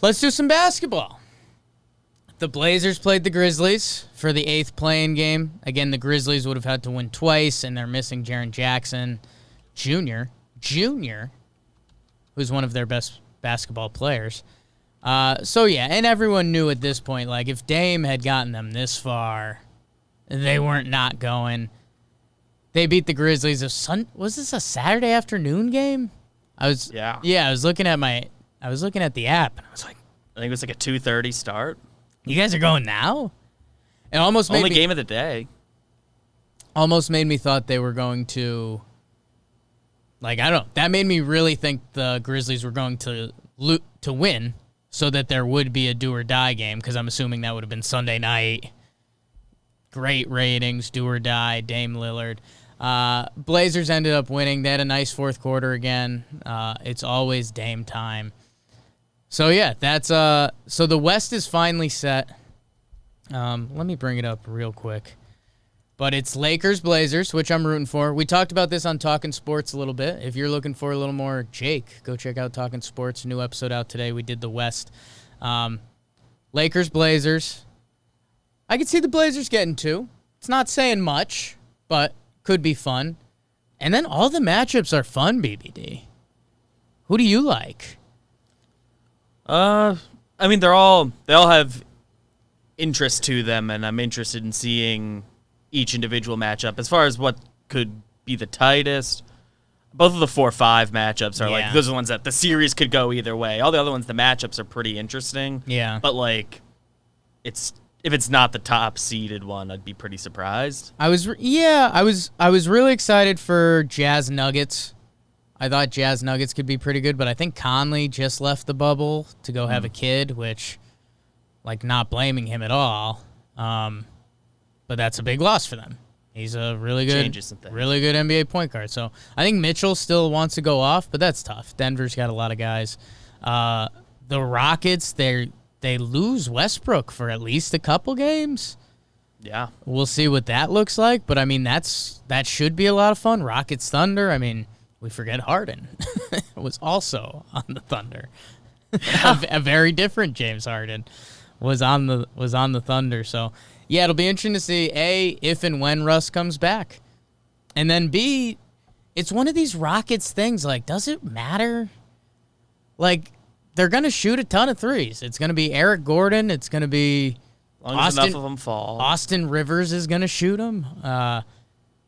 Let's do some basketball. The Blazers played the Grizzlies for the 8th play-in game. Again, the Grizzlies would have had to win twice, and they're missing Jaren Jackson Jr., who's one of their best basketball players. And everyone knew at this point, like, if Dame had gotten them this far, they weren't not going. They beat the Grizzlies. Was this a Saturday afternoon game? I was looking at the app, and I was like, I think it was like a 2:30 start. You guys are going now? It almost made Only game of the day. Almost made me thought they were going to, like, I don't know. That made me really think the Grizzlies were going to win so that there would be a do-or-die game, because I'm assuming that would have been Sunday night. Great ratings, do-or-die, Dame Lillard. Blazers ended up winning. They had a nice fourth quarter again. It's always Dame time. So, yeah, that's so the West is finally set. Let me bring it up real quick. But it's Lakers-Blazers, which I'm rooting for. We talked about this on Talking Sports a little bit. If you're looking for a little more Jake, go check out Talking Sports. New episode out today. We did the West. Lakers-Blazers. I could see the Blazers getting 2. It's not saying much, but could be fun. And then all the matchups are fun, BBD. Who do you like? I mean, they all have interest to them, and I'm interested in seeing each individual matchup. As far as what could be the tightest, both of the 4-5 matchups are like, those are the ones that the series could go either way. All the other ones, the matchups are pretty interesting. Yeah. But, like, if it's not the top seeded one, I'd be pretty surprised. I was really excited for Jazz Nuggets. I thought Jazz Nuggets could be pretty good, but I think Conley just left the bubble to go have a kid, which, like, not blaming him at all. But that's a big loss for them. He's a really good NBA point guard. So I think Mitchell still wants to go off, but that's tough. Denver's got a lot of guys. The Rockets, they lose Westbrook for at least a couple games. Yeah. We'll see what that looks like, but I mean that should be a lot of fun. Rockets Thunder, I mean, we forget Harden was also on the Thunder. A very different James Harden was on the Thunder. So yeah, it'll be interesting to see A, if and when Russ comes back. And then B, it's one of these Rockets things, like, does it matter? Like, they're going to shoot a ton of threes. It's going to be Eric Gordon. It's going to be enough of them fall. Austin Rivers is going to shoot them.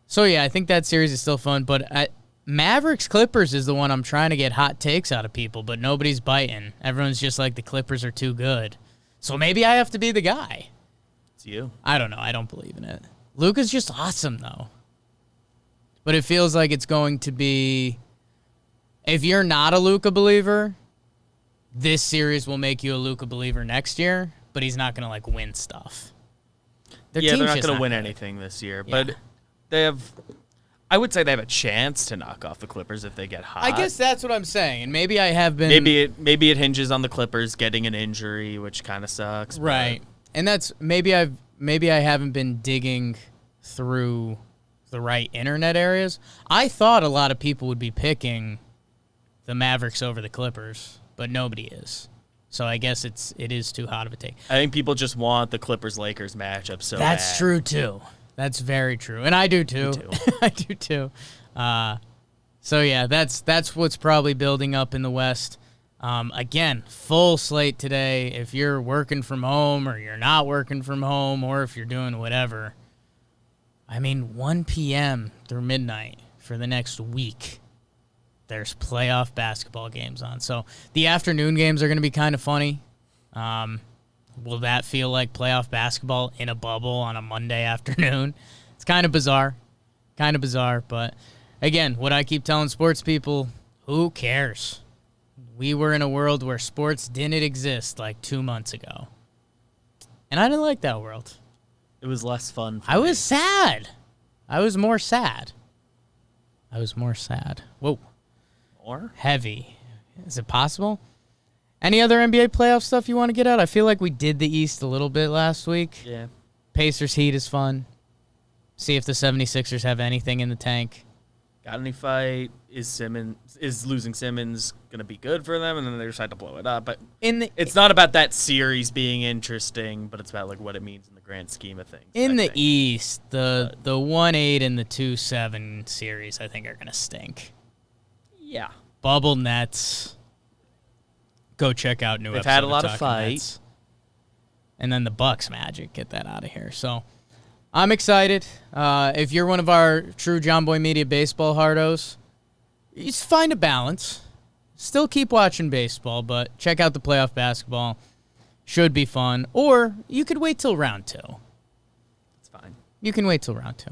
So, yeah, I think that series is still fun. But Mavericks-Clippers is the one I'm trying to get hot takes out of people, but nobody's biting. Everyone's just like, the Clippers are too good. So maybe I have to be the guy. It's you. I don't know. I don't believe in it. Luka's just awesome, though. But it feels like it's going to be... If you're not a Luka believer, this series will make you a Luka believer next year, but he's not going to, like, win stuff. They're not going to win anything this year, but they have... I would say they have a chance to knock off the Clippers if they get hot. I guess that's what I'm saying, and maybe I have been... Maybe it hinges on the Clippers getting an injury, which kind of sucks. Right. And that's maybe I haven't been digging through the right internet areas. I thought a lot of people would be picking the Mavericks over the Clippers, but nobody is. So I guess it is too hot of a take. I think people just want the Clippers-Lakers matchup so That's bad. true, too. That's very true. And I do, too. Me too. I do, too. So, yeah, that's what's probably building up in the West. Again, full slate today. If you're working from home or you're not working from home or if you're doing whatever, I mean, 1 p.m. through midnight for the next week, there's playoff basketball games on. So the afternoon games are going to be kind of funny. Will that feel like playoff basketball in a bubble on a Monday afternoon? It's kind of bizarre. But again, what I keep telling sports people, who cares? We were in a world where sports didn't exist like 2 months ago. And I didn't like that world. It was less fun for I me. was sad. I was more sad. Whoa. More? Heavy. Is it possible? Any other NBA playoff stuff you want to get out? I feel like we did the East a little bit last week. Yeah. Pacers Heat is fun. See if the 76ers have anything in the tank. got any fight? Is losing Simmons gonna be good for them? And then they decide to blow it up. But it's not about that series being interesting, but it's about like what it means in the grand scheme of things. In the East, the 1-8 and the 2-7 series, I think, are gonna stink. Yeah, Bubble Nets. Go check out new. They've episode had a lot of Talking fight. Nets. And then the Bucks Magic, get that out of here. So I'm excited. If you're one of our true John Boy Media baseball hardos, just find a balance. Still keep watching baseball, but check out the playoff basketball. Should be fun. Or you could wait till round 2. it's fine. You can wait till round 2.